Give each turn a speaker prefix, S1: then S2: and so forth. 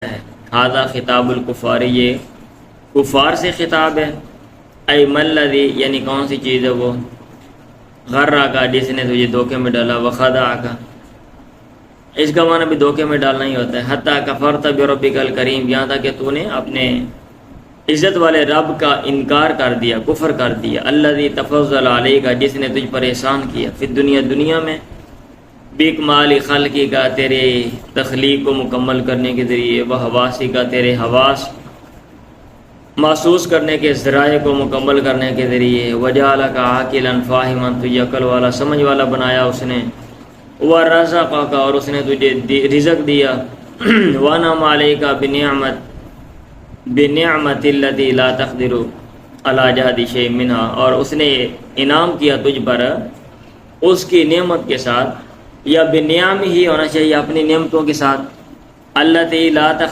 S1: ہے۔ ھذا خطاب الکفار، یہ کفار سے خطاب ہے۔ ای ملذی، یعنی کون سی چیز ہے وہ، غرہ کا، جس نے تجھے دھوکے میں ڈالا، وخدع کا، اس کا معنی بھی دھوکے میں ڈالنا ہی ہوتا ہے۔ حتی کفرت بربک الکریم، یہاں تک کہ تو نے اپنے عزت والے رب کا انکار کر دیا، کفر کر دیا۔ الذی تفضل علیک، جس نے تجھ پر احسان کیا، فی الدنیا، دنیا میں، بکمال خلقی کا، تیرے تخلیق کو مکمل کرنے کے ذریعے، وہ حواسی کا، تیرے حواس محسوس کرنے کے ذرائع کو مکمل کرنے کے ذریعے، وجعلک عاقلا فاہما، تجھے عقل والا سمجھ والا بنایا اس نے، ورزقک، اور اس نے تجھے رزق دیا، وانعم علیک بنعمت التي لا تقدر على جهد شيء منها، اور اس نے انعام کیا تجھ پر اس کی نعمت کے ساتھ، یا بنعم ہی ہونا چاہیے، اپنی نعمتوں کے ساتھ، التي لا